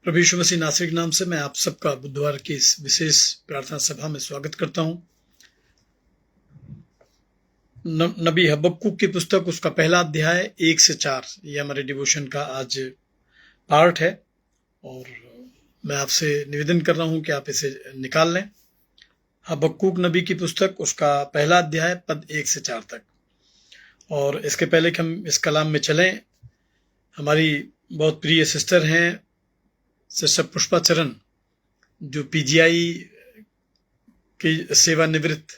प्रभु यीशु मसीह नासरी के नाम से मैं आप सबका बुधवार की इस विशेष प्रार्थना सभा में स्वागत करता हूं। नबी हबक्कुक की पुस्तक उसका पहला अध्याय 1 से 4 ये हमारे डिवोशन का आज पार्ट है और मैं आपसे निवेदन कर रहा हूं कि आप इसे निकाल लें। हबक्कुक नबी की पुस्तक उसका पहला अध्याय पद 1 से 4 तक। और इसके पहले कि हम इस कलाम में चलें, हमारी बहुत प्रिय सिस्टर हैं सिस्टर पुष्पा चरण, जो पीजीआई की सेवानिवृत्त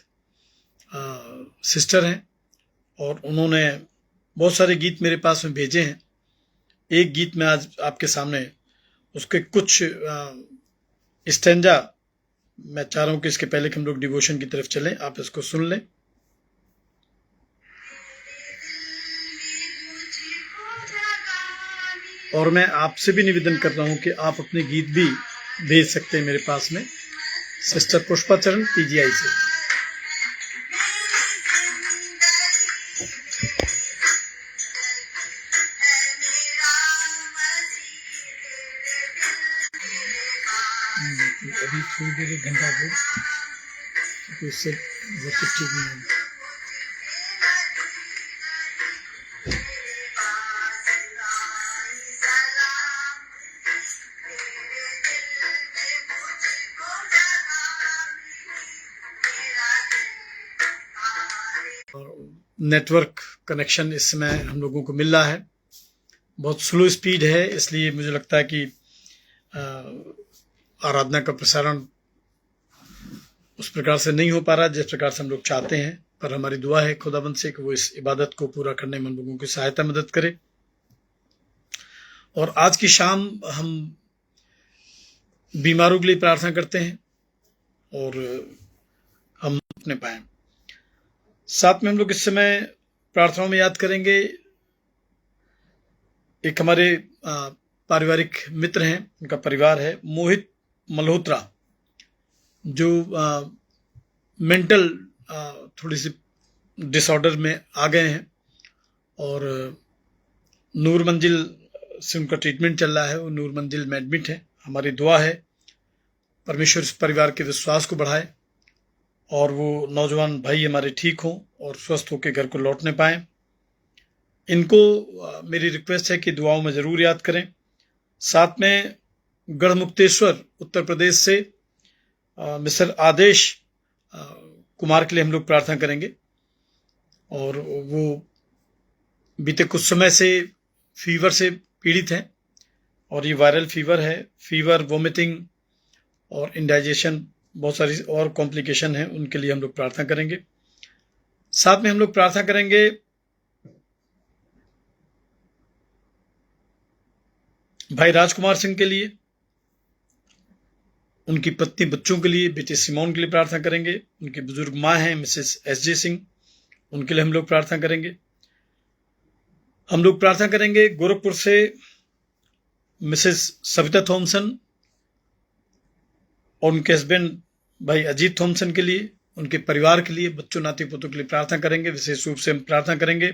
सिस्टर हैं और उन्होंने बहुत सारे गीत मेरे पास में भेजे हैं। एक गीत मैं आज आपके सामने उसके कुछ स्टैंजा मैं चाह रहा हूं कि इसके पहले कि हम लोग डिवोशन की तरफ चलें, आप इसको सुन लें। और मैं आपसे भी निवेदन कर रहा हूं कि आप अपने गीत भी भेज सकते हैं मेरे पास में, सिस्टर पुष्पा चरण पीजीआई से। अभी थोड़ी देर 1 घंटा को तो इससे वक्त ठीक नहीं है। नेटवर्क कनेक्शन इस समय हम लोगों को मिल रहा है, बहुत स्लो स्पीड है, इसलिए मुझे लगता है कि आराधना का प्रसारण उस प्रकार से नहीं हो पा रहा जिस प्रकार से हम लोग चाहते हैं। पर हमारी दुआ है खुदाबंद से कि वो इस इबादत को पूरा करने में हम लोगों की सहायता मदद करे। और आज की शाम हम बीमारों के लिए प्रार्थना करते हैं और हम अपने पाए। साथ में हम लोग इस समय प्रार्थनाओं में याद करेंगे, एक हमारे पारिवारिक मित्र हैं, उनका परिवार है मोहित मल्होत्रा, जो मेंटल थोड़ी सी डिसऑर्डर में आ गए हैं और नूर मंजिल से उनका ट्रीटमेंट चल रहा है। वो नूर मंजिल में एडमिट है। हमारी दुआ है परमेश्वर इस परिवार के विश्वास को बढ़ाए और वो नौजवान भाई हमारे ठीक हों और स्वस्थ होकर घर को लौटने पाएं। इनको मेरी रिक्वेस्ट है कि दुआओं में जरूर याद करें। साथ में गढ़मुक्तेश्वर उत्तर प्रदेश से मिस्टर आदेश कुमार के लिए हम लोग प्रार्थना करेंगे। और वो बीते कुछ समय से फीवर से पीड़ित हैं और ये वायरल फीवर है। फीवर, वोमिटिंग और इंडाइजेशन, बहुत सारी और कॉम्प्लिकेशन है, उनके लिए हम लोग प्रार्थना करेंगे। साथ में हम लोग प्रार्थना करेंगे भाई राजकुमार सिंह के लिए, उनकी पत्नी, बच्चों के लिए, बेटे सिमोन के लिए प्रार्थना करेंगे। उनकी बुजुर्ग माँ हैं मिसेस एसजे सिंह, उनके लिए हम लोग प्रार्थना करेंगे। हम लोग प्रार्थना करेंगे गोरखपुर से मिसेस सविता थॉमसन और उनके हस्बैंड भाई अजीत थॉमसन के लिए, उनके परिवार के लिए, बच्चों नाती पोतों के लिए प्रार्थना करेंगे। विशेष रूप से हम प्रार्थना करेंगे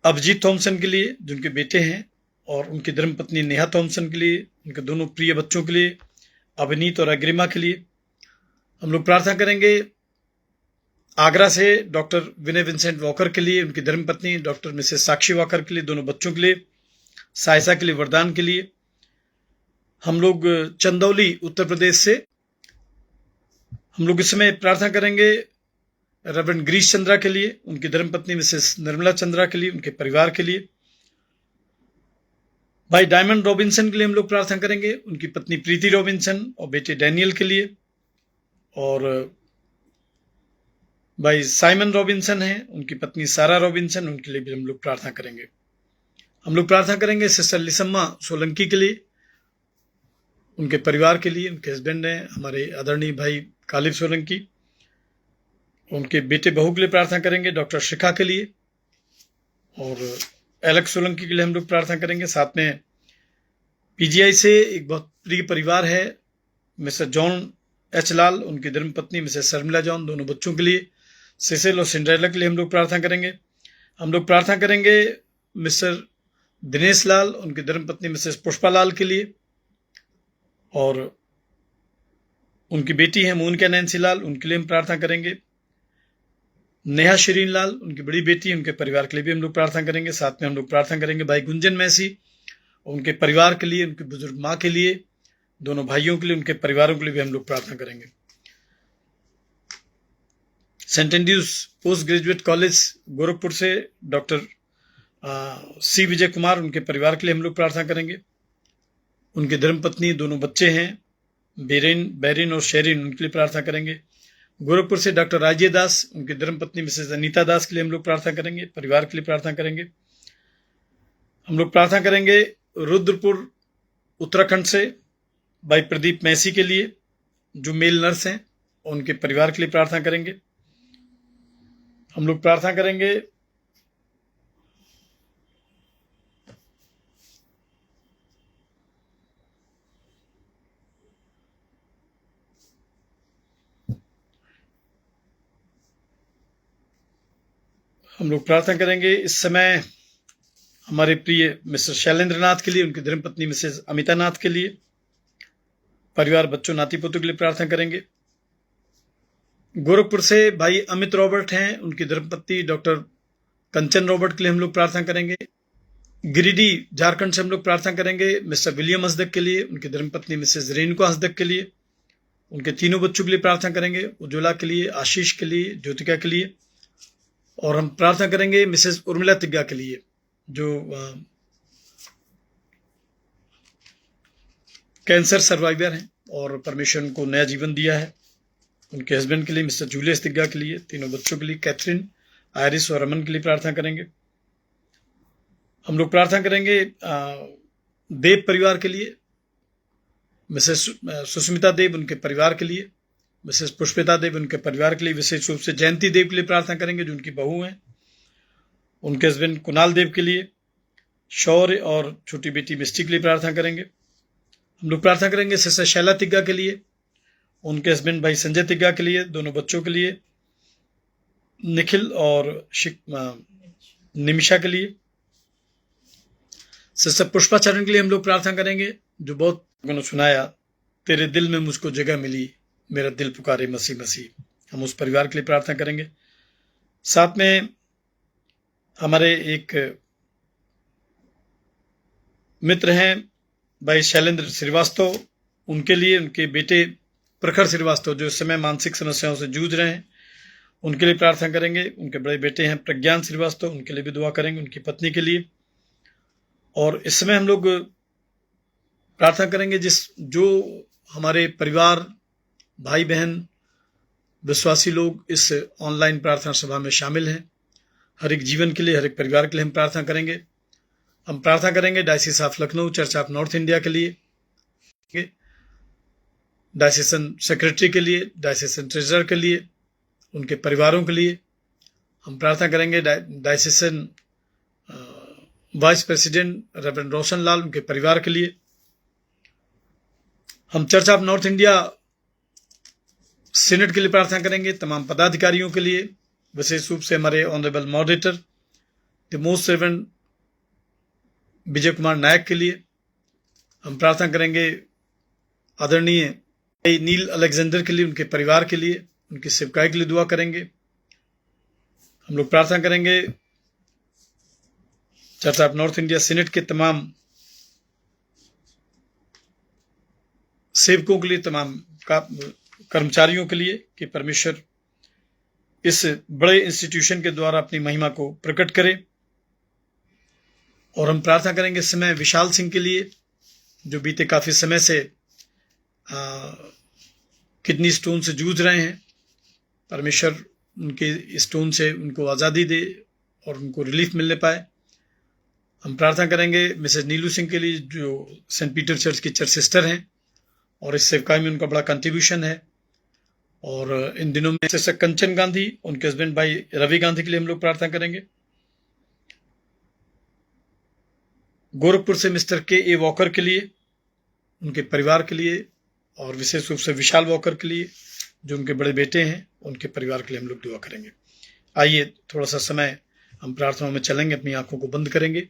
अभिजीत थॉमसन के लिए, जिनके बेटे हैं, और उनकी धर्मपत्नी नेहा थॉमसन के लिए, उनके दोनों प्रिय बच्चों के लिए, अभिनीत और अग्रिमा के लिए। हम लोग प्रार्थना करेंगे आगरा से डॉक्टर विनय विंसेंट वॉकर के लिए, उनकी धर्मपत्नी डॉक्टर मिसेस साक्षी वॉकर के लिए, दोनों बच्चों के लिए, सायसा के लिए, वरदान के लिए। हम लोग चंदौली उत्तर प्रदेश से हम लोग इस समय प्रार्थना करेंगे रेवरेंड गिरीश चंद्रा के लिए, उनकी धर्मपत्नी मिसेस निर्मला चंद्रा के लिए, उनके परिवार के लिए। भाई डायमंड रॉबिन्सन के लिए हम लोग प्रार्थना करेंगे, उनकी पत्नी प्रीति रॉबिन्सन और बेटे डैनियल के लिए। और भाई साइमन रॉबिन्सन हैं, उनकी पत्नी सारा रॉबिन्सन, उनके लिए भी हम लोग प्रार्थना करेंगे। हम लोग प्रार्थना करेंगे सिस्टर लिसम्मा सोलंकी के लिए, उनके परिवार के लिए, उनके हस्बैंड हैं हमारे आदरणीय भाई कालिब सोलंकी, उनके बेटे बहू के लिए प्रार्थना करेंगे, डॉक्टर शिखा के लिए और एलेक्स सोलंकी के लिए हम लोग प्रार्थना करेंगे। साथ में पीजीआई से एक बहुत प्रिय परिवार है मिस्टर जॉन एच लाल, उनकी धर्मपत्नी मिसेस शर्मिला जॉन, दोनों बच्चों के लिए, सिसिल और सिंड्रेला के लिए हम लोग प्रार्थना करेंगे। हम लोग प्रार्थना करेंगे मिस्टर दिनेश लाल, उनकी धर्मपत्नी मिसेस पुष्पा लाल के लिए, और उनकी बेटी है मोनिका नैन्सी लाल, उनके लिए हम प्रार्थना करेंगे। नेहा शिरीन लाल, उनकी बड़ी बेटी, उनके परिवार के लिए भी हम लोग प्रार्थना करेंगे। साथ में हम लोग प्रार्थना करेंगे भाई गुंजन मैसी, उनके परिवार के लिए, उनकी बुजुर्ग माँ के लिए, दोनों भाइयों के लिए, उनके परिवारों के लिए भी हम लोग प्रार्थना करेंगे। Saint Andrews post graduate college Gorakhpur से डॉक्टर सी विजय कुमार, उनके परिवार के लिए हम लोग प्रार्थना करेंगे। उनकी धर्मपत्नी, दोनों बच्चे हैं बैरिन और शेरिन, उनके लिए प्रार्थना करेंगे। गोरखपुर से डॉक्टर राजे दास, उनकी धर्मपत्नी मिसेस अनीता दास के लिए हम लोग प्रार्थना करेंगे, परिवार के लिए प्रार्थना करेंगे। हम लोग प्रार्थना करेंगे रुद्रपुर उत्तराखंड से भाई प्रदीप मैसी के लिए, जो मेल नर्स हैं, उनके परिवार के लिए प्रार्थना करेंगे। हम लोग प्रार्थना करेंगे इस समय हमारे प्रिय मिस्टर शैलेंद्र नाथ के लिए, उनकी धर्मपत्नी मिसेस अमिता नाथ के लिए, परिवार, बच्चों, नाती पोतों के लिए प्रार्थना करेंगे। गोरखपुर से भाई अमित रॉबर्ट हैं, उनकी धर्मपत्नी डॉक्टर कंचन रॉबर्ट के लिए हम लोग प्रार्थना करेंगे। गिरिडीह झारखंड से हम लोग प्रार्थना करेंगे मिस्टर विलियम हंसदक के लिए, उनकी धर्मपत्नी मिसेस रेणुका हंसदक के लिए, उनके तीनों बच्चों के लिए प्रार्थना करेंगे, उज्ज्वला के लिए, आशीष के लिए, ज्योतिका के लिए। और हम प्रार्थना करेंगे मिसेस उर्मिला तिग्गा के लिए, जो कैंसर सर्वाइवर हैं और परमेश्वर उनको नया जीवन दिया है। उनके हस्बैंड के लिए मिस्टर जूलियस तिग्गा के लिए, तीनों बच्चों के लिए, कैथरीन, आयरिस और रमन के लिए प्रार्थना करेंगे। हम लोग प्रार्थना करेंगे देव परिवार के लिए, मिसेस सुष्मिता देव, उनके परिवार के लिए, मिसेस पुष्पिता देव, उनके परिवार के लिए। विशेष रूप से जयंती देव के लिए प्रार्थना करेंगे, जो उनकी बहू हैं, उनके हस्बैंड कुणाल देव के लिए। शौर्य और छोटी बेटी मिस्टी के लिए प्रार्थना करेंगे। हम लोग प्रार्थना करेंगे सिस्टर शैला तिग्गा के लिए, उनके हस्बैंड भाई संजय तिग्गा के लिए, दोनों बच्चों के लिए, निखिल और निमिषा के लिए। सिस्टर पुष्पा चरण के लिए हम लोग प्रार्थना करेंगे, जो बहुत सुनाया, तेरे दिल में मुझको जगह मिली, मेरा दिल पुकारे मसीह मसीह। हम उस परिवार के लिए प्रार्थना करेंगे। साथ में हमारे एक मित्र हैं भाई शैलेंद्र श्रीवास्तव, उनके लिए, उनके बेटे प्रखर श्रीवास्तव, जो इस समय मानसिक समस्याओं से जूझ रहे हैं, उनके लिए प्रार्थना करेंगे। उनके बड़े बेटे हैं प्रज्ञान श्रीवास्तव, उनके लिए भी दुआ करेंगे, उनकी पत्नी के लिए। और इस समय हम लोग प्रार्थना करेंगे जो हमारे परिवार, भाई बहन, विश्वासी लोग इस ऑनलाइन प्रार्थना सभा में शामिल हैं, हर एक जीवन के लिए, हर एक परिवार के लिए हम प्रार्थना करेंगे। हम प्रार्थना करेंगे diocese of Lucknow, church of north India के लिए, डायसेशन सेक्रेटरी के लिए, डायसेशन ट्रेजरर के लिए, उनके परिवारों के लिए। हम प्रार्थना करेंगे डायसेशन vice president reverend Roshan Lal, उनके परिवार के लिए। हम church of north India senate के लिए प्रार्थना करेंगे, तमाम पदाधिकारियों के लिए, विशेष रूप से हमारे honourable moderator the most reverend Vijay Kumar Nayak के लिए। हम प्रार्थना करेंगे आदरणीय नील अलेक्जेंडर के लिए, उनके परिवार के लिए, उनकी सेवकाई के लिए दुआ करेंगे। हम लोग प्रार्थना करेंगे church of north India senate के तमाम सेवकों के लिए, तमाम कर्मचारियों के लिए, कि परमेश्वर इस बड़े इंस्टीट्यूशन के द्वारा अपनी महिमा को प्रकट करे। और हम प्रार्थना करेंगे इस समय विशाल सिंह के लिए, जो बीते काफी समय से किडनी स्टोन से जूझ रहे हैं। परमेश्वर उनके स्टोन से उनको आज़ादी दे और उनको रिलीफ मिलने पाए। हम प्रार्थना करेंगे मिसेज नीलू सिंह के लिए, जो सेंट पीटर चर्च की चर्च सिस्टर हैं और इस सेवकाई में उनका बड़ा कंट्रीब्यूशन है। और इन दिनों में सिस्टर कंचन गांधी, उनके हस्बैंड भाई रवि गांधी के लिए हम लोग प्रार्थना करेंगे। गोरखपुर से मिस्टर के वॉकर के लिए, उनके परिवार के लिए, और विशेष रूप से विशाल वॉकर के लिए, जो उनके बड़े बेटे हैं, उनके परिवार के लिए हम लोग दुआ करेंगे। आइए थोड़ा सा समय हम प्रार्थना में चलेंगे, अपनी आंखों को बंद करेंगे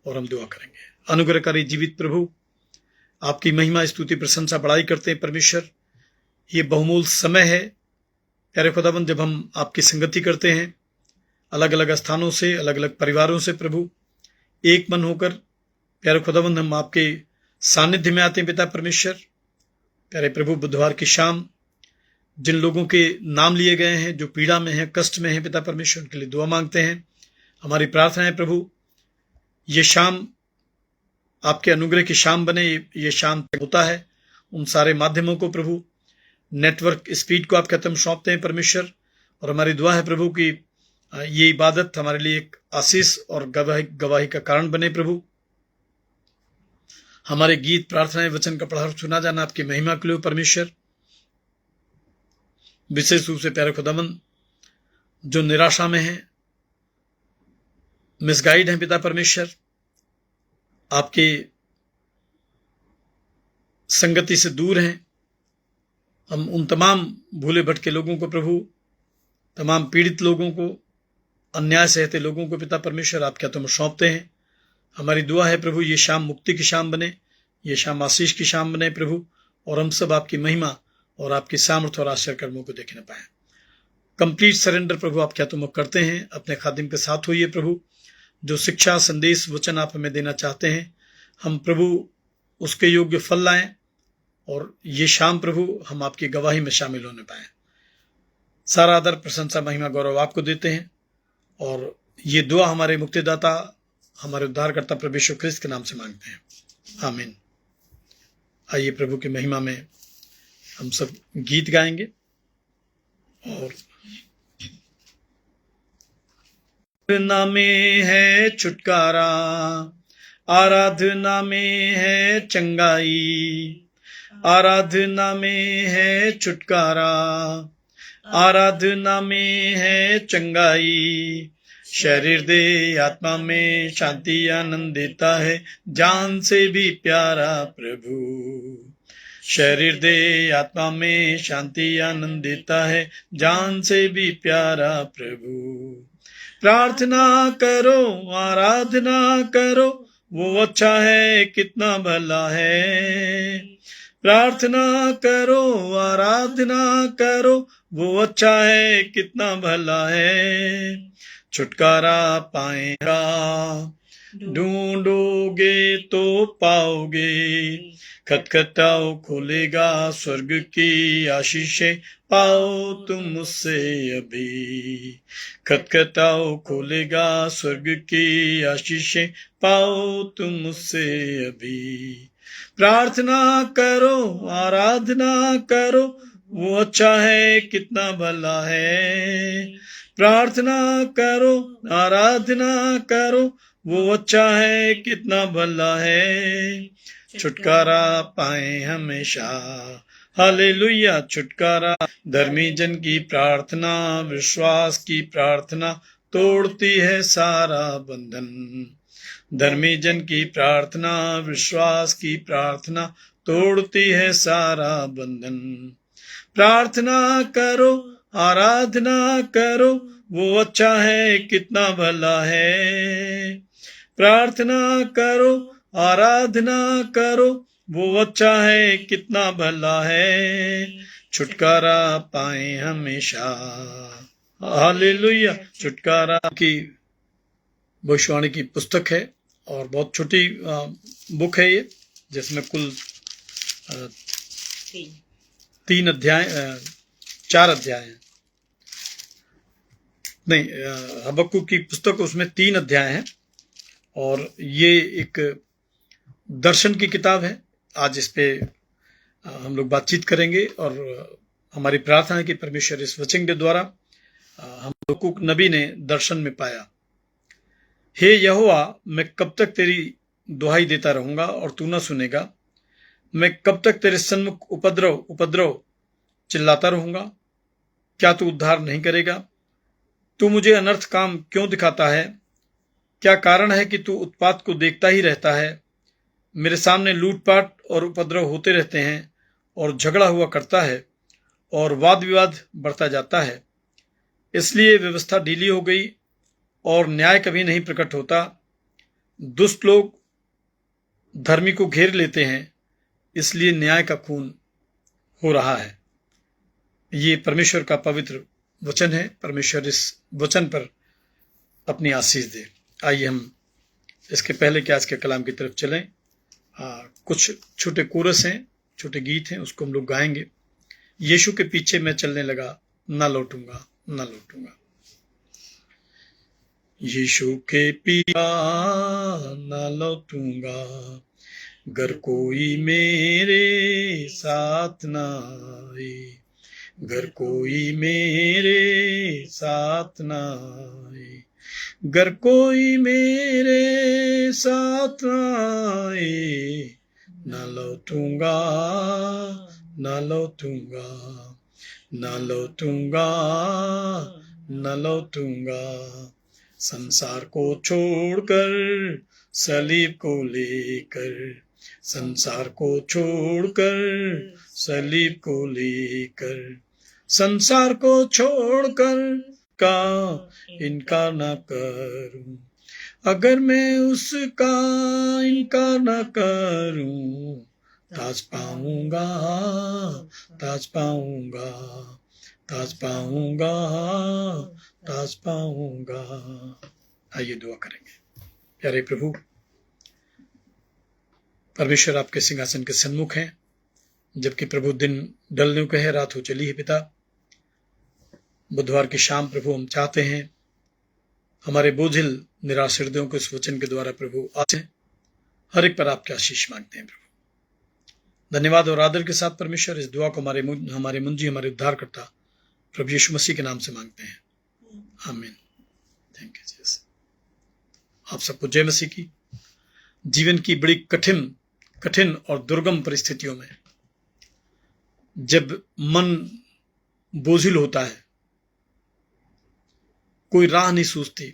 और हम दुआ करेंगे। अनुग्रहकारी जीवित प्रभु, आपकी महिमा, स्तुति, प्रशंसा, बड़ाई करते हैं परमेश्वर। ये बहुमूल समय है प्यारे खुदाबंद, जब हम आपकी संगति करते हैं अलग अलग स्थानों से, अलग अलग परिवारों से प्रभु, एक मन होकर प्यारे खुदाबंद हम आपके सानिध्य में आते हैं पिता परमेश्वर। प्यारे प्रभु, बुधवार की शाम जिन लोगों के नाम लिए गए हैं, जो पीड़ा में हैं, कष्ट में हैं पिता परमेश्वर, उनके लिए दुआ मांगते हैं। हमारी प्रार्थना है प्रभु, ये शाम आपके अनुग्रह की शाम बने। ये शाम होता है उन सारे माध्यमों को प्रभु, नेटवर्क स्पीड को आपके हाथ सौंपते हैं परमेश्वर। और हमारी दुआ है प्रभु कि ये इबादत हमारे लिए एक आशीष और गवाही का कारण बने प्रभु। हमारे गीत, प्रार्थनाएं, वचन का पढ़ा सुना जाना आपकी महिमा के लिए परमेश्वर। विशेष रूप से प्यारे खुदाबंद, जो निराशा में है, मिसगाइड हैं पिता परमेश्वर, आपके संगति से दूर हैं, हम उन तमाम भूले भटके लोगों को प्रभु, तमाम पीड़ित लोगों को, अन्याय सहते लोगों को पिता परमेश्वर आपके हाथों में सौंपते हैं। हमारी दुआ है प्रभु, ये शाम मुक्ति की शाम बने, ये शाम आशीष की शाम बने प्रभु, और हम सब आपकी महिमा और आपकी सामर्थ और आश्चर्य कर्मों को देखने पाए। कंप्लीट सरेंडर प्रभु आपके हाथों में करते हैं। अपने खादिम के साथ होइए प्रभु, जो शिक्षा, संदेश, वचन आप हमें देना चाहते हैं, हम प्रभु उसके योग्य फल लाएं, और ये शाम प्रभु हम आपकी गवाही में शामिल होने पाए। सारा आदर, प्रशंसा, महिमा, गौरव आपको देते हैं, और ये दुआ हमारे मुक्तिदाता, हमारे उद्धारकर्ता प्रभु यीशु ख्रिस्त के नाम से मांगते हैं, आमीन। आइए प्रभु की महिमा में हम सब गीत गाएंगे। और आराधना में है छुटकारा, आराधना में है चंगाई, आराधना में है छुटकारा, आराधना में है चंगाई। शरीर दे आत्मा में शांति आनंद देता है, जान से भी प्यारा प्रभु। शरीर दे आत्मा में शांति आनंद देता है, जान से भी प्यारा प्रभु। प्रार्थना करो, आराधना करो, वो अच्छा है, कितना भला है। प्रार्थना करो, आराधना करो, वो अच्छा है, कितना भला है। छुटकारा पाएगा, ढूंढोगे तो पाओगे, खटखटाओ खुलेगा, स्वर्ग की आशीषें पाओ तुम मुझसे अभी। खटखटाओ खुलेगा, स्वर्ग की आशीषें पाओ तुम मुझसे अभी। प्रार्थना करो, आराधना करो, वो अच्छा है, कितना भला है। प्रार्थना करो, आराधना करो, वो अच्छा है, कितना भला है। छुटकारा पाए हमेशा, हालेलुया, छुटकारा। धर्मी जन की प्रार्थना, विश्वास की प्रार्थना, तोड़ती है सारा बंधन। धर्मी जन की प्रार्थना, विश्वास की प्रार्थना, तोड़ती है सारा बंधन। प्रार्थना करो, आराधना करो, वो अच्छा है, कितना भला है। प्रार्थना करो, आराधना करो, वो अच्छा है, कितना भला है। छुटकारा पाए हमेशा, हालेलुया। छुटकारा की भविष्यवाणी की पुस्तक है, और बहुत छोटी बुक है ये, जिसमें कुल 4 अध्याय हैं। नहीं, हबक्कुक की पुस्तक, उसमें 3 अध्याय हैं, और ये एक दर्शन की किताब है। आज इस पे हम लोग बातचीत करेंगे, और हमारी प्रार्थना है कि परमेश्वर इस वचन के द्वारा हम हबक्कुक नबी ने दर्शन में पाया, हे यहोवा, मैं कब तक तेरी दुहाई देता रहूंगा और तू न सुनेगा। मैं कब तक तेरे सन्मुख उपद्रव चिल्लाता रहूंगा, क्या तू उद्धार नहीं करेगा। तू मुझे अनर्थ काम क्यों दिखाता है। क्या कारण है कि तू उत्पात को देखता ही रहता है। मेरे सामने लूटपाट और उपद्रव होते रहते हैं, और झगड़ा हुआ करता है, और वाद विवाद बढ़ता जाता है। इसलिए व्यवस्था ढीली हो गई, और न्याय कभी नहीं प्रकट होता। दुष्ट लोग धर्मी को घेर लेते हैं, इसलिए न्याय का खून हो रहा है। ये परमेश्वर का पवित्र वचन है। परमेश्वर इस वचन पर अपनी आशीष दे। आइए हम इसके पहले कि आज के कलाम की तरफ चलें। कुछ छोटे कोरस हैं, छोटे गीत हैं, उसको हम लोग गाएंगे। यीशु के पीछे मैं चलने लगा, ना लौटूंगा, ना लौटूंगा। यीशु के पीछे ना लौटूंगा, गर कोई मेरे साथ ना आए, गर कोई मेरे साथ ना आए, गर कोई मेरे साथ ना आए, ना लौटूंगा, ना लौटूंगा, ना लौटूंगा, ना लौटूंगा। संसार को छोड़कर, सलीब को लेकर, संसार को छोड़कर, सलीब को लेकर, संसार को छोड़कर का इनकार न करूं। अगर मैं उसका इनकार न करूं, ताज पाऊंगा, ताज पाऊंगा, ताज पाऊंगा, ताज पाऊंगा। आइए दुआ करेंगे। प्यारे प्रभु, परमेश्वर आपके सिंहासन के सन्मुख हैं, जबकि प्रभु दिन ढलने को है, रात हो चली है। पिता, बुधवार की शाम प्रभु हम चाहते हैं हमारे बोझिल निराश हृदयों को इस वचन के द्वारा प्रभु आज हर एक पर आपके आशीष मांगते हैं। प्रभु धन्यवाद और आदर के साथ परमेश्वर इस दुआ को हमारे मुंजी, हमारे उद्धारकर्ता प्रभु यीशु मसीह के नाम से मांगते हैं। आमीन। Thank you Jesus. आप सबको जय मसीह की। जीवन की बड़ी कठिन और दुर्गम परिस्थितियों में जब मन बोझिल होता है, कोई राह नहीं सूझती,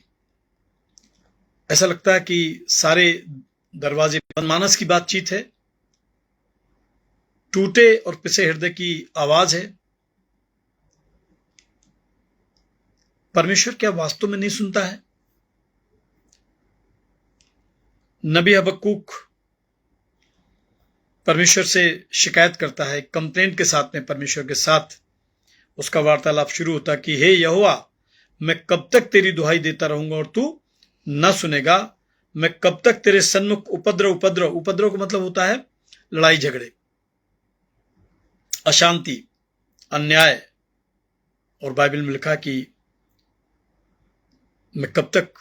ऐसा लगता है कि सारे दरवाजे मनमानस की बातचीत है, टूटे और पिसे हृदय की आवाज है। परमेश्वर क्या वास्तव में नहीं सुनता है? नबी हबक्कूक परमेश्वर से शिकायत करता है, कंप्लेंट के साथ में परमेश्वर के साथ उसका वार्तालाप शुरू होता कि हे यहोवा, मैं कब तक तेरी दुहाई देता रहूंगा और तू न सुनेगा? मैं कब तक तेरे सन्मुख उपद्रव का मतलब होता है लड़ाई झगड़े, अशांति, अन्याय। और बाइबल में लिखा कि मैं कब तक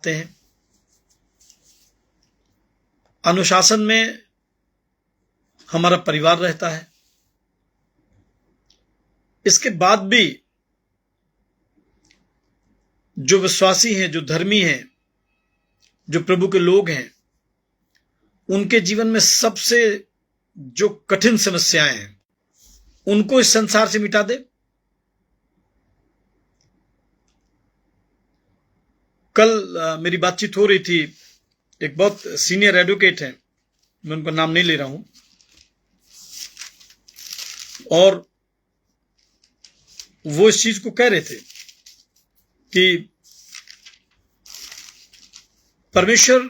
हैं। अनुशासन में हमारा परिवार रहता है, इसके बाद भी जो विश्वासी हैं, जो धर्मी हैं, जो प्रभु के लोग हैं, उनके जीवन में सबसे जो कठिन समस्याएं हैं उनको इस संसार से मिटा दे। कल मेरी बातचीत हो रही थी, एक बहुत सीनियर एडवोकेट हैं, मैं उनका नाम नहीं ले रहा हूं, और वो इस चीज को कह रहे थे कि परमेश्वर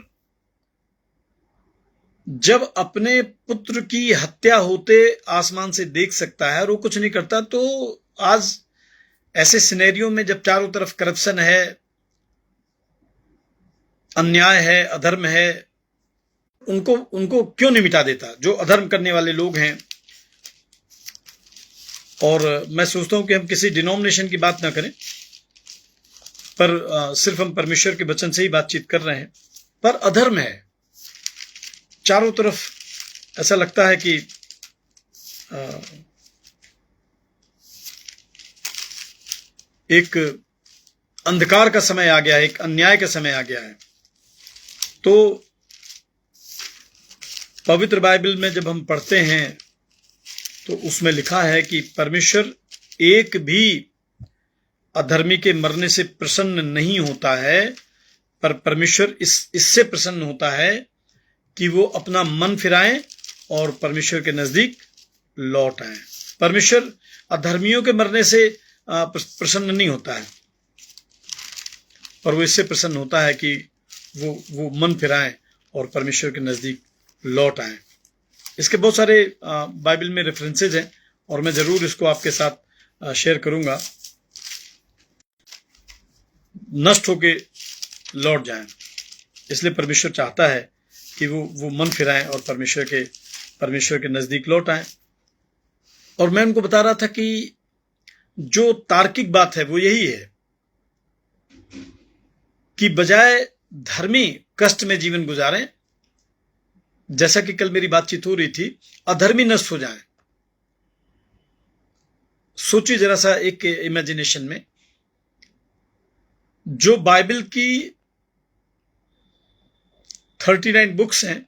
जब अपने पुत्र की हत्या होते आसमान से देख सकता है और वो कुछ नहीं करता, तो आज ऐसे सिनेरियो में जब चारों तरफ करप्शन है, अन्याय है, अधर्म है, उनको क्यों नहीं मिटा देता जो अधर्म करने वाले लोग हैं। और मैं सोचता हूं कि हम किसी डिनोमिनेशन की बात ना करें, पर सिर्फ हम परमेश्वर के वचन से ही बातचीत कर रहे हैं। पर अधर्म है चारों तरफ, ऐसा लगता है कि एक अंधकार का समय आ गया है, एक अन्याय का समय आ गया है। तो पवित्र बाइबल में जब हम पढ़ते हैं तो उसमें लिखा है कि परमेश्वर एक भी अधर्मी के मरने से प्रसन्न नहीं होता है, पर परमेश्वर इससे प्रसन्न होता है कि वो अपना मन फिराएं और परमेश्वर के नजदीक लौट आए। परमेश्वर अधर्मियों के मरने से प्रसन्न नहीं होता है, पर वो इससे प्रसन्न होता है कि वो मन फिराएं और परमेश्वर के नजदीक लौट आएं। इसके बहुत सारे बाइबल में रेफरेंसेज हैं और मैं जरूर इसको आपके साथ शेयर करूंगा। नष्ट होके लौट जाएं, इसलिए परमेश्वर चाहता है कि वो मन फिराएं और परमेश्वर के नजदीक लौट आएं। और मैं उनको बता रहा था कि जो तार्किक बात है वो यही है कि बजाय धर्मी कष्ट में जीवन गुजारें, जैसा कि कल मेरी बातचीत हो रही थी, अधर्मी नष्ट हो जाएं। सोचिए जरा सा एक इमेजिनेशन में, जो बाइबल की 39 बुक्स हैं,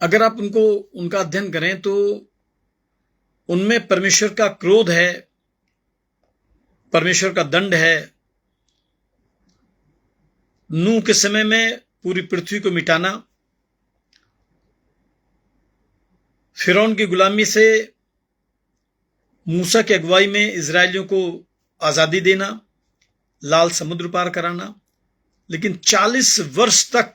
अगर आप उनका अध्ययन करें तो उनमें परमेश्वर का क्रोध है, परमेश्वर का दंड है। नूह के समय में पूरी पृथ्वी को मिटाना, फिरौन की गुलामी से मूसा की अगुवाई में इजरायलियों को आजादी देना, लाल समुद्र पार कराना। लेकिन 40 वर्ष तक,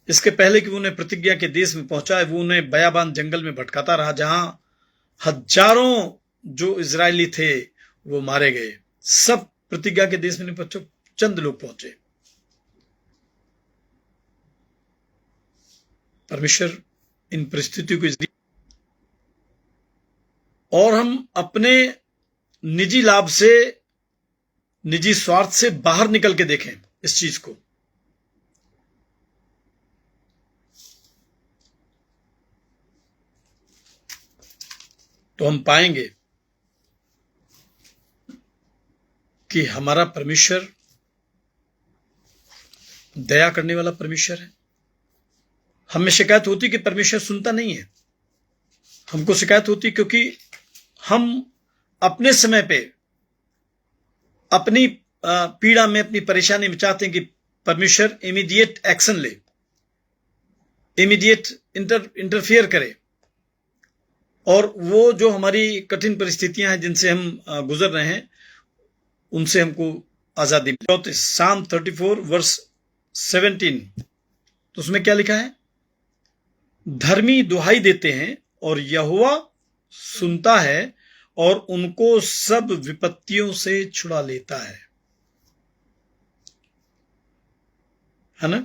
इसके पहले कि वो उन्हें प्रतिज्ञा के देश में पहुंचाए, वो उन्हें बयाबान जंगल में भटकाता रहा, जहां हजारों जो इजरायली थे वो मारे गए। सब प्रतिज्ञा के देश में नहीं पहुंचे, चंद लोग पहुंचे। परमेश्वर इन परिस्थितियों को, और हम अपने निजी लाभ से, निजी स्वार्थ से बाहर निकल के देखें इस चीज को, तो हम पाएंगे कि हमारा परमेश्वर दया करने वाला परमेश्वर है। हमें शिकायत होती कि परमेश्वर सुनता नहीं है। हमको शिकायत होती क्योंकि हम अपने समय पे, अपनी पीड़ा में, अपनी परेशानी में चाहते हैं कि परमेश्वर इमीडिएट एक्शन ले, इमीडिएट इंटरफियर करे, और वो जो हमारी कठिन परिस्थितियां हैं जिनसे हम गुजर रहे हैं, उनसे हमको आजादी मिले। साम 34 वर्स 17, तो उसमें क्या लिखा है? धर्मी दुहाई देते हैं और यहोवा सुनता है और उनको सब विपत्तियों से छुड़ा लेता है ना?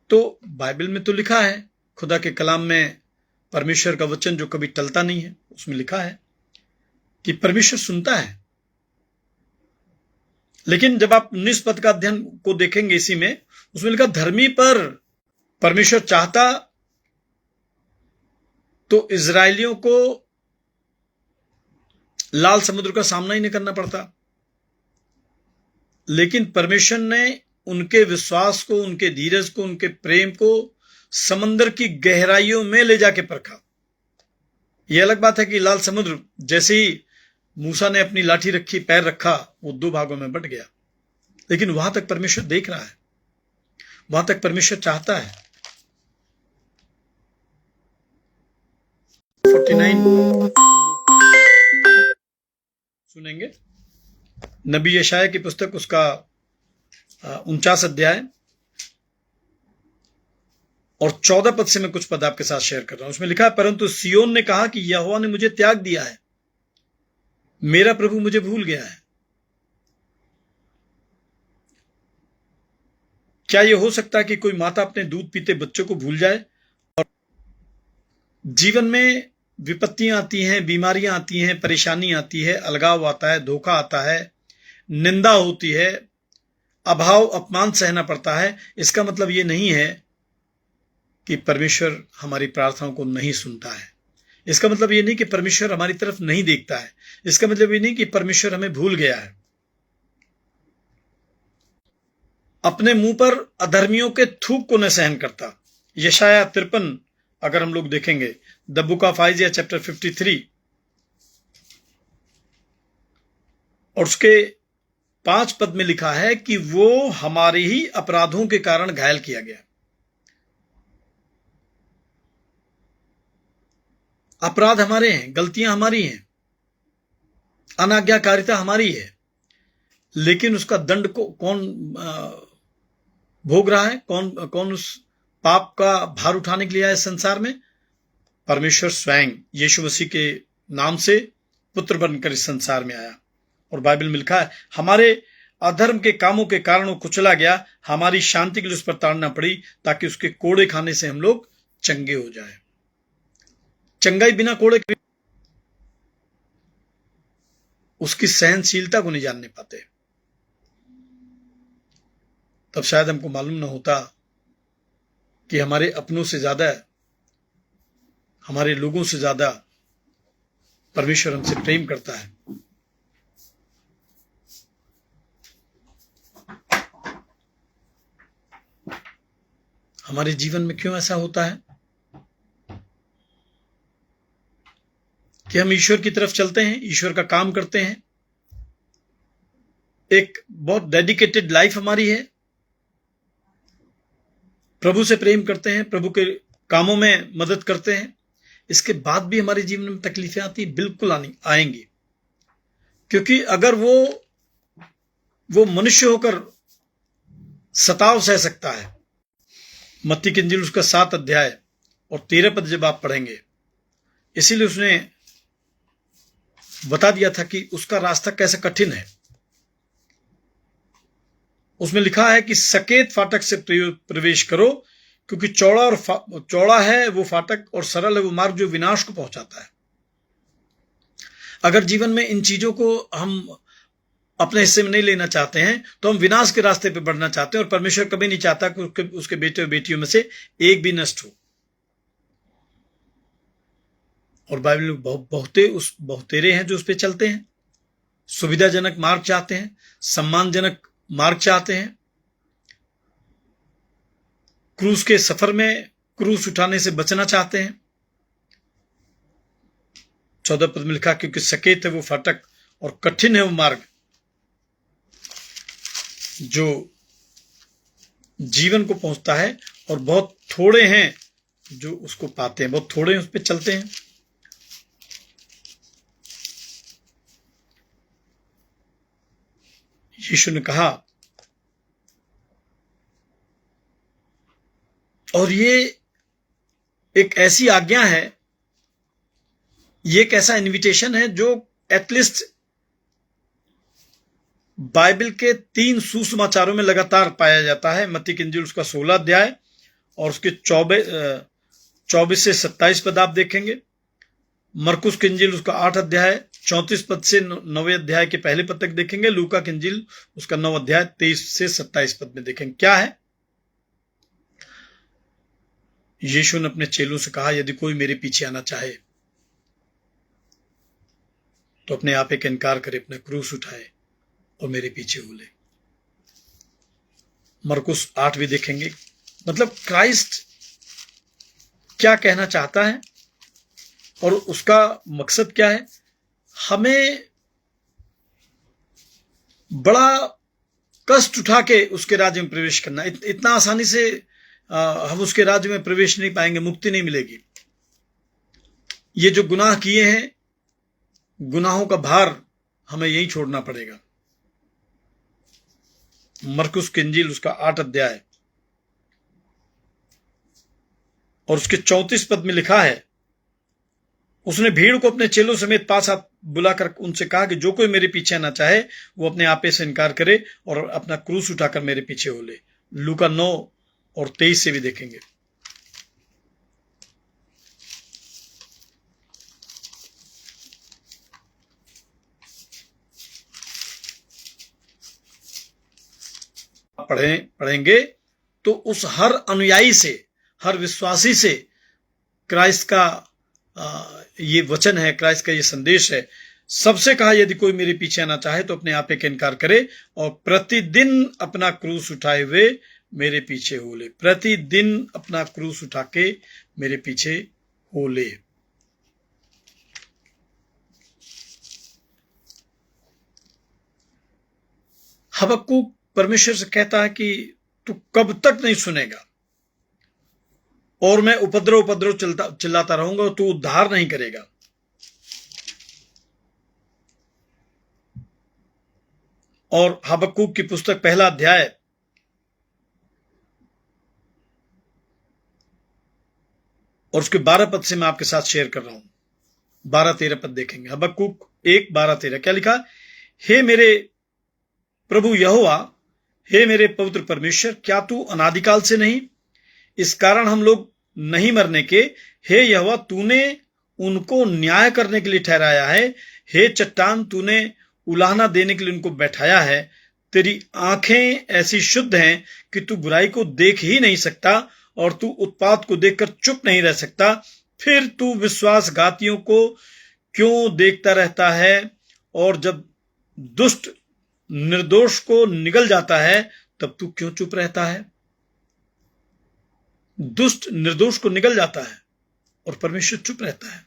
तो बाइबल में तो लिखा है, खुदा के कलाम में, परमेश्वर का वचन जो कभी टलता नहीं है, उसमें लिखा है कि परमेश्वर सुनता है। लेकिन जब आप 19 पद का अध्ययन को देखेंगे, इसी में उसमें लिखा धर्मी पर परमेश्वर चाहता तो इजरायलियों को लाल समुद्र का सामना ही नहीं करना पड़ता। लेकिन परमेश्वर ने उनके विश्वास को, उनके धीरज को, उनके प्रेम को समंदर की गहराइयों में ले जाके परखा। यह अलग बात है कि लाल समुद्र, जैसे ही मूसा ने अपनी लाठी रखी, पैर रखा, वो 2 भागों में बंट गया। लेकिन वहां तक परमेश्वर देख रहा है, वहां तक परमेश्वर चाहता है। 49 सुनेंगे, नबी यशाया की पुस्तक, उसका 49 अध्याय और 14 पद से मैं कुछ पद आपके साथ शेयर कर रहा हूं। उसमें लिखा है, परंतु सियोन ने कहा कि यहोवा ने मुझे त्याग दिया है, मेरा प्रभु मुझे भूल गया है। क्या यह हो सकता है कि कोई माता अपने दूध पीते बच्चों को भूल जाए? और जीवन में विपत्तियां आती हैं, बीमारियां आती हैं, परेशानी आती है, अलगाव आता है, धोखा आता है, निंदा होती है, अभाव अपमान सहना पड़ता है। इसका मतलब यह नहीं है कि परमेश्वर हमारी प्रार्थनाओं को नहीं सुनता है। इसका मतलब यह नहीं कि परमेश्वर हमारी तरफ नहीं देखता है। इसका मतलब यह नहीं कि परमेश्वर हमें भूल गया है। अपने मुंह पर अधर्मियों के थूक को न सहन करता। यशाया 53 अगर हम लोग देखेंगे, द बुक ऑफ आइजिया चैप्टर 53 और उसके 5 पद में लिखा है कि वो हमारे ही अपराधों के कारण घायल किया गया। अपराध हमारे हैं, गलतियां हमारी हैं, अनाज्ञाकारिता हमारी है, लेकिन उसका दंड को कौन भोग रहा है? कौन कौन उस पाप का भार उठाने के लिए आया इस संसार में? परमेश्वर स्वयं यीशु मसीह के नाम से पुत्र बनकर इस संसार में आया। और बाइबल में लिखा है, हमारे अधर्म के कामों के कारण वो कुचला गया, हमारी शांति के लिए उस पर ताड़ना पड़ी, ताकि उसके कोड़े खाने से हम लोग चंगे हो जाए। चंगाई बिना कोड़े के उसकी सहनशीलता को नहीं जानने पाते। तब शायद हमको मालूम ना होता कि हमारे अपनों से ज्यादा, हमारे लोगों से ज्यादा परमेश्वर हमसे प्रेम करता है। हमारे जीवन में क्यों ऐसा होता है कि हम ईश्वर की तरफ चलते हैं, ईश्वर का काम करते हैं, एक बहुत डेडिकेटेड लाइफ हमारी है, प्रभु से प्रेम करते हैं, प्रभु के कामों में मदद करते हैं, इसके बाद भी हमारे जीवन में तकलीफें आती, बिल्कुल आएंगी। क्योंकि अगर वो मनुष्य होकर सताव सह सकता है, मत्ती की इंजील उसका 7 अध्याय और 13 पद जब आप पढ़ेंगे, इसीलिए उसने बता दिया था कि उसका रास्ता कैसे कठिन है। उसमें लिखा है कि सकेत फाटक से प्रवेश करो, क्योंकि चौड़ा है वो फाटक और सरल है वो मार्ग जो विनाश को पहुंचाता है। अगर जीवन में इन चीजों को हम अपने हिस्से में नहीं लेना चाहते हैं तो हम विनाश के रास्ते पे बढ़ना चाहते हैं, और परमेश्वर कभी नहीं चाहता कि उसके बेटे और बेटियों में से एक भी नष्ट हो। और बाइबल में बहुतेरे हैं जो उस पर चलते हैं, सुविधाजनक मार्ग चाहते हैं, सम्मानजनक मार्ग चाहते हैं, क्रूस के सफर में क्रूस उठाने से बचना चाहते हैं। 14 पद में लिखा, क्योंकि सकेत है वो फाटक और कठिन है वो मार्ग जो जीवन को पहुंचता है, और बहुत थोड़े हैं जो उसको पाते हैं, बहुत थोड़े उस पर चलते हैं। यीशु ने कहा, और ये एक ऐसी आज्ञा है, ये एक ऐसा इनविटेशन है जो एटलीस्ट बाइबल के 3 सुसमाचारों में लगातार पाया जाता है। मत्ती की इंजील उसका 16 अध्याय और उसके 24 से 27 पद आप देखेंगे। मरकुस की इंजील उसका 8 अध्याय 34 पद से 9वें अध्याय के पहले पद तक देखेंगे। लूका की इंजील उसका 9 अध्याय 23 से 27 पद में देखेंगे। क्या है? यीशु ने अपने चेलों से कहा, यदि कोई मेरे पीछे आना चाहे तो अपने आप एक इनकार करे, अपना क्रूस उठाए और मेरे पीछे हो ले। मरकुस 8 भी देखेंगे। मतलब क्राइस्ट क्या कहना चाहता है और उसका मकसद क्या है? हमें बड़ा कष्ट उठा के उसके राज्य में प्रवेश करना। इतना आसानी से हम उसके राज्य में प्रवेश नहीं पाएंगे, मुक्ति नहीं मिलेगी। ये जो गुनाह किए हैं, गुनाहों का भार हमें यही छोड़ना पड़ेगा। मरकुस की इंजील उसका 8 अध्याय और उसके 34 पद में लिखा है, उसने भीड़ को अपने चेलों समेत पास बुलाकर उनसे कहा कि जो कोई मेरे पीछे आना चाहे वो अपने आपे से इनकार करे और अपना क्रूस उठाकर मेरे पीछे हो ले। लूका 9 और 23 से भी देखेंगे। पढ़ेंगे तो उस हर अनुयायी से, हर विश्वासी से क्राइस्ट का ये वचन है, क्राइस्ट का ये संदेश है। सबसे कहा, यदि कोई मेरे पीछे आना चाहे तो अपने आपे का इनकार करे और प्रतिदिन अपना क्रूस उठाए हुए मेरे पीछे हो ले। प्रतिदिन अपना क्रूस उठा के मेरे पीछे हो ले। हबक्कुक परमेश्वर से कहता है कि तू कब तक नहीं सुनेगा और मैं उपद्रव चिल्लाता रहूंगा और तू उद्धार नहीं करेगा। और हबक्कूक की पुस्तक पहला अध्याय और उसके 12 पद से मैं आपके साथ शेयर कर रहा हूं। 12-13 पद देखेंगे। हबक्कूक 1:12-13 क्या लिखा? हे मेरे प्रभु यहोवा, हे मेरे पवित्र परमेश्वर, क्या तू अनादिकाल से नहीं? इस कारण हम लोग नहीं मरने के। हे यहोवा, तूने उनको न्याय करने के लिए ठहराया है। हे चट्टान, तूने उलाहना देने के लिए उनको बैठाया है। तेरी आंखें ऐसी शुद्ध हैं कि तू बुराई को देख ही नहीं सकता और तू उत्पात को देखकर चुप नहीं रह सकता। फिर तू विश्वासघातियों को क्यों देखता रहता है? और जब दुष्ट निर्दोष को निगल जाता है तब तू क्यों चुप रहता है? दुष्ट निर्दोष को निगल जाता है और परमेश्वर चुप रहता है।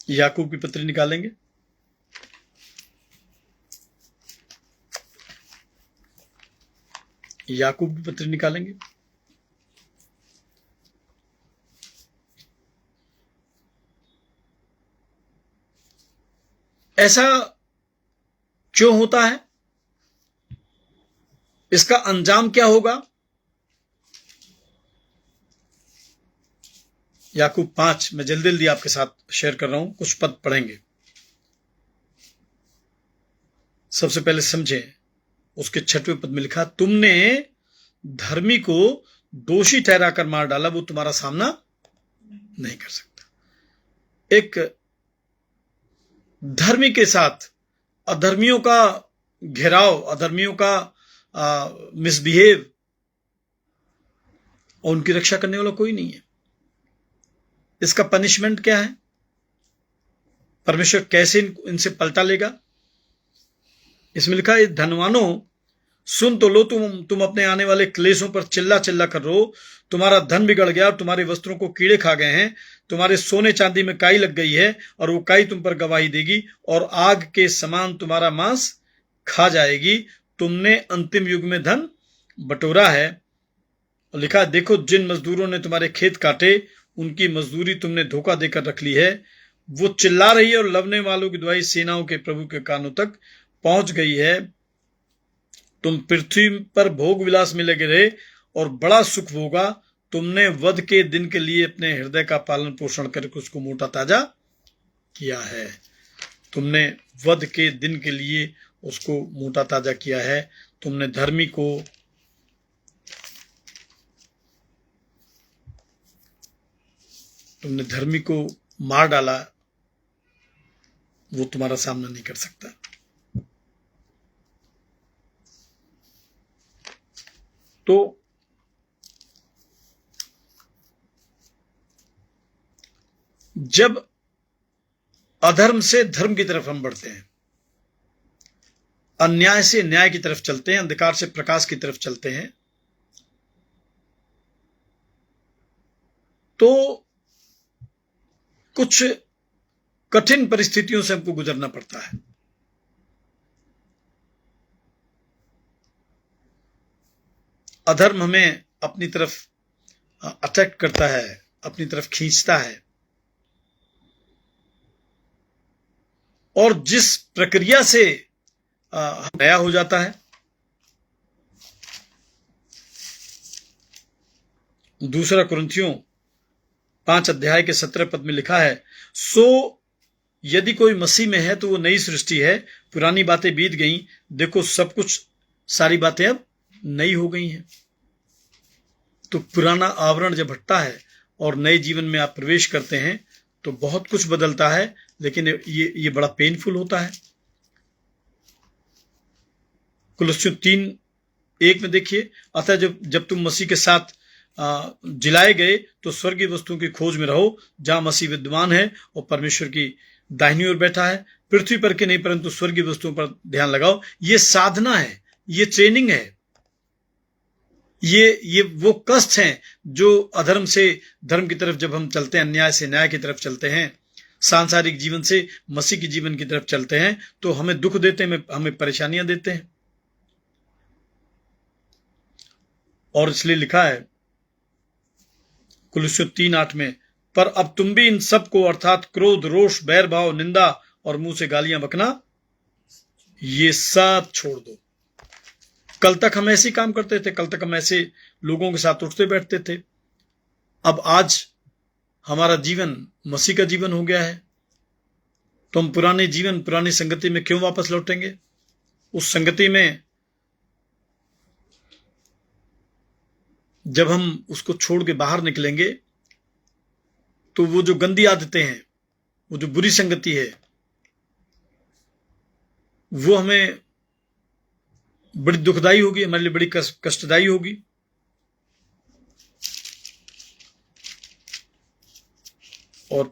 याकूब की पत्री निकालेंगे। याकूब की पत्री निकालेंगे। ऐसा क्यों होता है? इसका अंजाम क्या होगा? याकूब 5 मैं जल्दी जल्दी आपके साथ शेयर कर रहा हूं, कुछ पद पढ़ेंगे। सबसे पहले समझें, उसके 6वें पद में लिखा, तुमने धर्मी को दोषी ठहराकर मार डाला, वो तुम्हारा सामना नहीं कर सकता। एक धर्मी के साथ अधर्मियों का घेराव, अधर्मियों का मिसबिहेव और उनकी रक्षा करने वाला कोई नहीं है। इसका पनिशमेंट क्या है? परमेश्वर कैसे इनसे पलटा लेगा? इसमें लिखा है, धनवानों सुन तो लो, तुम अपने आने वाले क्लेशों पर चिल्ला चिल्ला कर रो। तुम्हारा धन बिगड़ गया और तुम्हारे वस्त्रों को कीड़े खा गए हैं। तुम्हारे सोने चांदी में काई लग गई है और वो काई तुम पर गवाही देगी और आग के समान तुम्हारा मांस खा जाएगी। तुमने अंतिम युग में धन बटोरा है। और लिखा, देखो जिन मजदूरों ने तुम्हारे खेत काटे उनकी मजदूरी तुमने धोखा देकर रख ली है। वो चिल्ला रही है और लवने वालों की दुहाई सेनाओं के प्रभु के कानों तक पहुंच गई है। तुम पृथ्वी पर भोग विलास में लगे रहे और बड़ा सुख होगा। तुमने वध के दिन के लिए अपने हृदय का पालन पोषण करके उसको मोटा ताजा किया है। तुमने वध के दिन के लिए उसको मोटा ताजा किया है। तुमने धर्मी को मार डाला, वो तुम्हारा सामना नहीं कर सकता। तो जब अधर्म से धर्म की तरफ हम बढ़ते हैं, अन्याय से न्याय की तरफ चलते हैं, अंधकार से प्रकाश की तरफ चलते हैं, तो कुछ कठिन परिस्थितियों से हमको गुजरना पड़ता है। अधर्म हमें अपनी तरफ अट्रैक्ट करता है, अपनी तरफ खींचता है, और जिस प्रक्रिया से नया हो जाता है। दूसरा कुरिन्थियों 5 अध्याय के 17 पद में लिखा है, सो यदि कोई मसीह में है तो वो नई सृष्टि है, पुरानी बातें बीत गई, देखो सब कुछ, सारी बातें अब नई हो गई हैं। तो पुराना आवरण जब हटता है और नए जीवन में आप प्रवेश करते हैं तो बहुत कुछ बदलता है, लेकिन ये बड़ा पेनफुल होता है। कुलस्सियों 3:1 में देखिए, अतः जब तुम मसीह के साथ जिलाए गए तो स्वर्गीय वस्तुओं की खोज में रहो जहां मसीह विद्यमान है और परमेश्वर की दाहिनी ओर बैठा है। पृथ्वी पर के नहीं परंतु स्वर्गीय वस्तुओं पर ध्यान लगाओ। ये साधना है, ये ट्रेनिंग है, ये वो कष्ट हैं जो अधर्म से धर्म की तरफ जब हम चलते हैं, अन्याय से न्याय की तरफ चलते हैं, सांसारिक जीवन से मसीह की जीवन की तरफ चलते हैं, तो हमें दुख देते हैं, हमें परेशानियां देते हैं। और इसलिए लिखा है कुलस्सियों 3:8 में, पर अब तुम भी इन सब को अर्थात क्रोध, रोष, बैर भाव, निंदा और मुंह से गालियां बकना, ये सब छोड़ दो। कल तक हम ऐसे ही काम करते थे, कल तक हम ऐसे लोगों के साथ उठते बैठते थे। अब आज हमारा जीवन मसीह का जीवन हो गया है, तो हम पुराने जीवन, पुरानी संगति में क्यों वापस लौटेंगे? उस संगति में जब हम उसको छोड़ के बाहर निकलेंगे तो वो जो गंदी आदतें हैं, वो जो बुरी संगति है, वो हमें बड़ी दुखदाई होगी, हमारे लिए बड़ी कष्टदायी होगी। और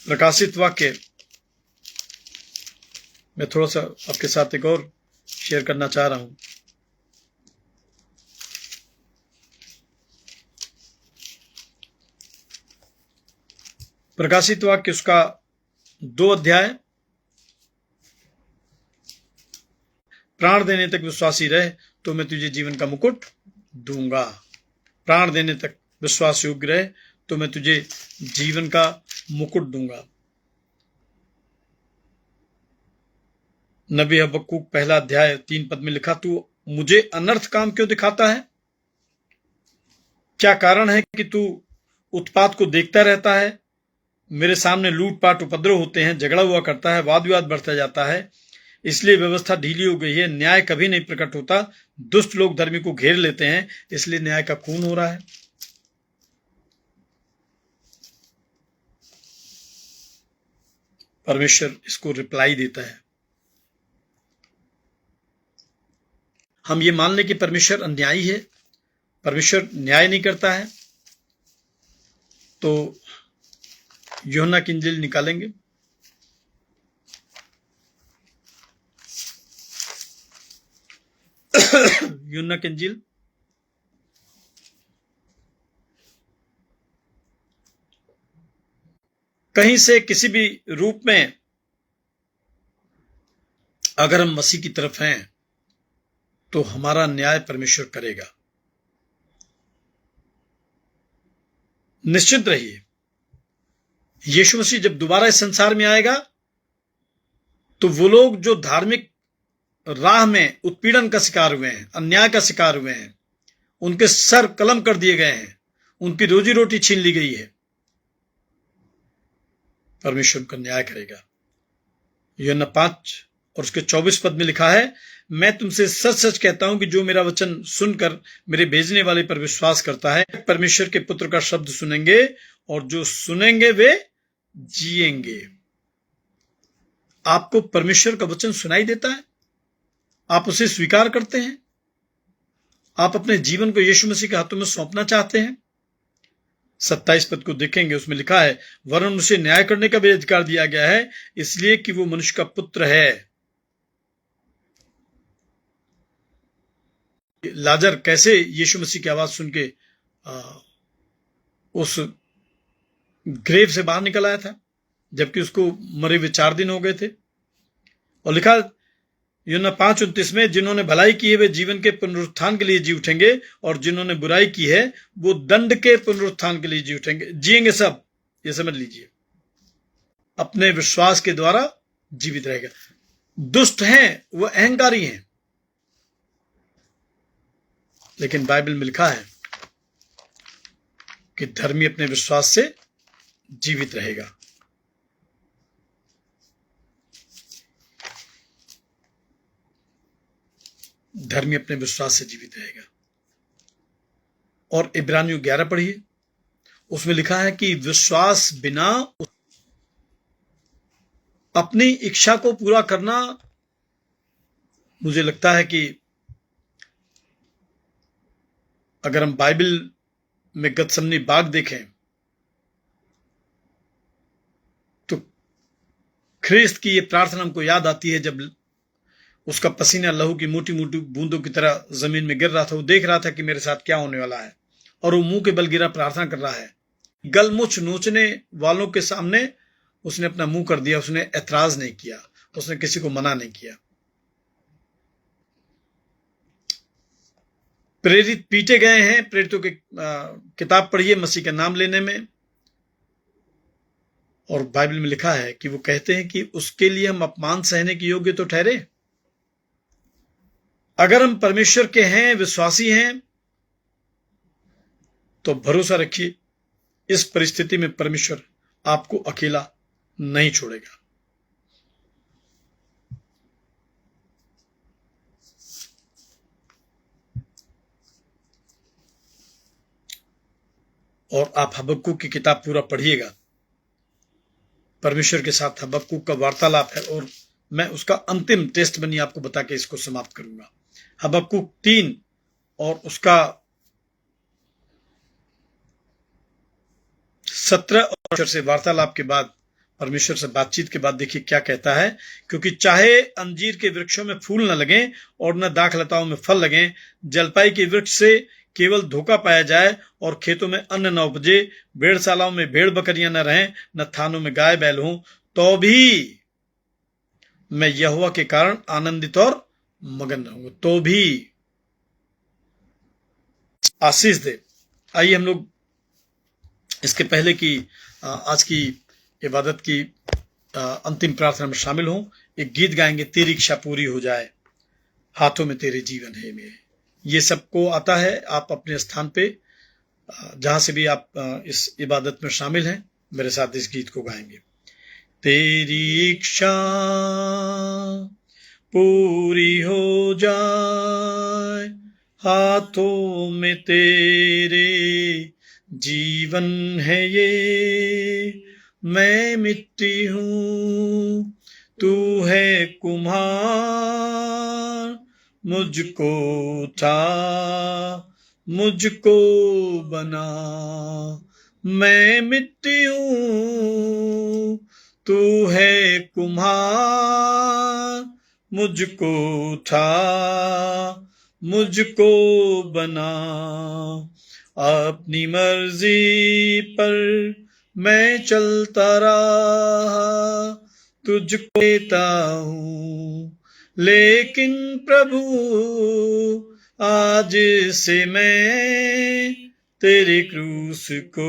प्रकाशित वाक्य मैं थोड़ा सा आपके साथ एक और शेयर करना चाह रहा हूं। प्रकाशित वाक्य उसका 2 अध्याय, प्राण देने तक विश्वासी रहे तो मैं तुझे जीवन का मुकुट दूंगा। प्राण देने तक विश्वास योग्य रहे तो मैं तुझे जीवन का मुकुट दूंगा। नबी हबक्कूक 1 अध्याय 3 पद में लिखा, तू मुझे अनर्थ काम क्यों दिखाता है? क्या कारण है कि तू उत्पात को देखता रहता है? मेरे सामने लूटपाट, उपद्रव होते हैं, झगड़ा हुआ करता है, वाद विवाद बढ़ता जाता है। इसलिए व्यवस्था ढीली हो गई है, न्याय कभी नहीं प्रकट होता। दुष्ट लोग धर्मी को घेर लेते हैं, इसलिए न्याय का खून हो रहा है। परमेश्वर इसको रिप्लाई देता है। हम ये मान लें कि परमेश्वर अन्यायी है, परमेश्वर न्याय नहीं करता है, तो यूहन्ना की इंजील निकालेंगे। यूहन्ना की इंजील कहीं से किसी भी रूप में अगर हम मसीह की तरफ हैं तो हमारा न्याय परमेश्वर करेगा। निश्चिंत रहिए, यीशु मसीह जब दोबारा इस संसार में आएगा तो वो लोग जो धार्मिक राह में उत्पीड़न का शिकार हुए हैं, अन्याय का शिकार हुए हैं, उनके सर कलम कर दिए गए हैं, उनकी रोजी रोटी छीन ली गई है, परमेश्वर उनका न्याय करेगा। यूहन्ना 5 और उसके 24 पद में लिखा है, मैं तुमसे सच सच कहता हूं कि जो मेरा वचन सुनकर मेरे भेजने वाले पर विश्वास करता है, परमेश्वर के पुत्र का शब्द सुनेंगे और जो सुनेंगे वे जिएंगे। आपको परमेश्वर का वचन सुनाई देता है? आप उसे स्वीकार करते हैं? आप अपने जीवन को यीशु मसीह के हाथों में सौंपना चाहते हैं? 27 पद को देखेंगे, उसमें लिखा है, वरन उसे न्याय करने का भी अधिकार दिया गया है, इसलिए कि वो मनुष्य का पुत्र है। लाजर कैसे यीशु मसीह की आवाज सुन के उस ग्रेव से बाहर निकल आया था, जबकि उसको मरे हुए 4 दिन हो गए थे। और लिखा यूहन्ना 5:29 में, जिन्होंने भलाई की है वे जीवन के पुनरुत्थान के लिए जी उठेंगे और जिन्होंने बुराई की है वो दंड के पुनरुत्थान के लिए जी उठेंगे। जिएंगे सब, ये समझ लीजिए, अपने विश्वास के द्वारा जीवित रहेगा। दुष्ट हैं, वो अहंकारी हैं, लेकिन बाइबल में लिखा है कि धर्मी अपने विश्वास से जीवित रहेगा। धर्मी अपने विश्वास से जीवित रहेगा। और इब्रानियों 11 पढ़िए, उसमें लिखा है कि विश्वास बिना अपनी इच्छा को पूरा करना, मुझे लगता है कि अगर हम बाइबल में गतसमनी बाग देखें तो ख्रिस्त की यह प्रार्थना हमको याद आती है, जब उसका पसीना लहू की मोटी मोटी बूंदों की तरह जमीन में गिर रहा था। वो देख रहा था कि मेरे साथ क्या होने वाला है, और वो मुंह के बल गिरा प्रार्थना कर रहा है। गलमुछ नोचने वालों के सामने उसने अपना मुंह कर दिया, उसने ऐतराज नहीं किया, उसने किसी को मना नहीं किया। प्रेरित पीटे गए हैं, प्रेरितों की किताब पढ़िए मसीह का नाम लेने में, और बाइबल में लिखा है कि वो कहते हैं कि उसके लिए हम अपमान सहने के योग्य तो ठहरे। अगर हम परमेश्वर के हैं, विश्वासी हैं, तो भरोसा रखिए इस परिस्थिति में परमेश्वर आपको अकेला नहीं छोड़ेगा। और आप हबक्कुक की किताब पूरा पढ़िएगा। परमेश्वर के साथ हबक्कुक का वार्तालाप है और मैं उसका अंतिम टेस्ट बनी आपको बता के इसको समाप्त करूंगा। हबक्कुक 3 और उसका 17 और से वार्तालाप के बाद, परमेश्वर से बातचीत के बाद देखिए क्या कहता है। क्योंकि चाहे अंजीर के वृक्षों में फूल न लगे और न दाखलताओं में फल लगे, जलपाई के वृक्ष से केवल धोखा पाया जाए और खेतों में अन्न न उपजे, भेड़शालाओं में भेड़ बकरियां न रहें, न थानों में गाय बैल हों, तो भी मैं यहोवा के कारण आनंदित और मगन रहूंगा। तो भी आशीष दे। आइए हम लोग इसके पहले की आज की इबादत की अंतिम प्रार्थना में शामिल हों। एक गीत गाएंगे, तेरी इच्छा पूरी हो जाए, हाथों में तेरे जीवन है मेरे। ये सबको आता है। आप अपने स्थान पे जहां से भी आप इस इबादत में शामिल हैं, मेरे साथ इस गीत को गाएंगे। तेरी इच्छा पूरी हो जाए, हाथों में तेरे जीवन है ये। मैं मिट्टी हूं, तू है कुम्हार, मुझको उठा, मुझको बना। मैं मिट्टी हूं, तू है कुम्हार, मुझको उठा, मुझको बना। अपनी मर्जी पर मैं चलता रहा, तुझको देता हूं, लेकिन प्रभु आज से मैं तेरे क्रूस को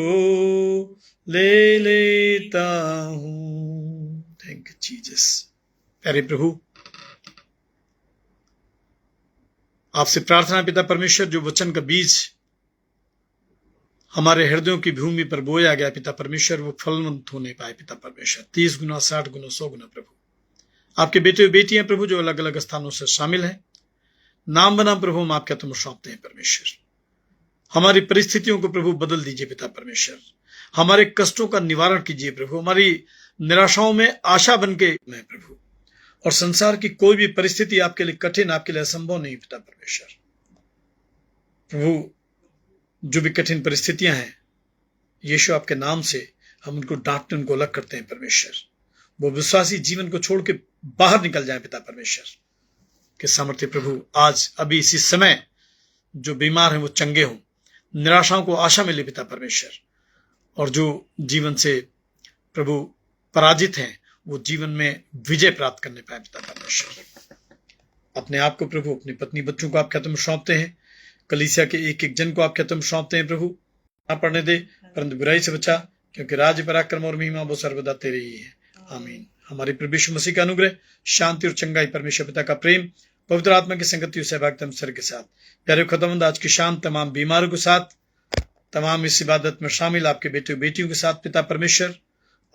ले लेता हूं। Thank you Jesus. प्यारे प्रभु, आपसे प्रार्थना पिता परमेश्वर, जो वचन का बीज हमारे हृदयों की भूमि पर बोया गया पिता परमेश्वर, वो फलवंत होने पाए पिता परमेश्वर। 30 गुना, 60 गुना, 100 गुना प्रभु। आपके बेटे और बेटियां प्रभु जो अलग अलग स्थानों से शामिल हैं, नाम बनाम प्रभु हम आपके तुम सौंपते हैं परमेश्वर। हमारी परिस्थितियों को प्रभु बदल दीजिए पिता परमेश्वर। हमारे कष्टों का निवारण कीजिए प्रभु। हमारी निराशाओं में आशा बन के मैं प्रभु, और संसार की कोई भी परिस्थिति आपके लिए कठिन, आपके लिए असंभव नहीं पिता परमेश्वर। प्रभु, जो भी कठिन परिस्थितियां हैं, यीशु आपके नाम से हम उनको डांटते, उनको अलग करते हैं परमेश्वर। वो विश्वासी जीवन को छोड़ के बाहर निकल जाए पिता परमेश्वर के सामर्थ्य प्रभु। आज अभी इसी समय जो बीमार हैं वो चंगे हों, निराशाओं को आशा मिले पिता परमेश्वर, और जो जीवन से प्रभु पराजित हैं वो जीवन में विजय प्राप्त करने पाए पिता परमेश्वर। अपने आप को प्रभु, अपनी पत्नी बच्चों को आपके हाथों में सौंपते हैं। कलीसिया के एक एक जन को आपके हाथों में सौंपते हैं प्रभु। ना पढ़ने दे, परंतु बुराई से बचा, क्योंकि राज्य, पराक्रम और महिमा वो सर्वदा तेरे ही है। आमीन। हमारे प्रभु यीशु मसीह का अनुग्रह, शांति और चंगाई, परमेश्वर पिता का प्रेम, पवित्र आत्मा की संगति और सहभागिता सर के साथ, प्यारे खुदावंद आज की शाम तमाम बीमारों के साथ, तमाम इस इबादत में शामिल आपके बेटे और बेटियों के साथ पिता परमेश्वर,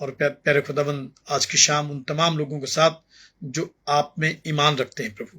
और प्यारे खुदावंद आज की शाम उन तमाम लोगों के साथ जो आप में ईमान रखते हैं प्रभु।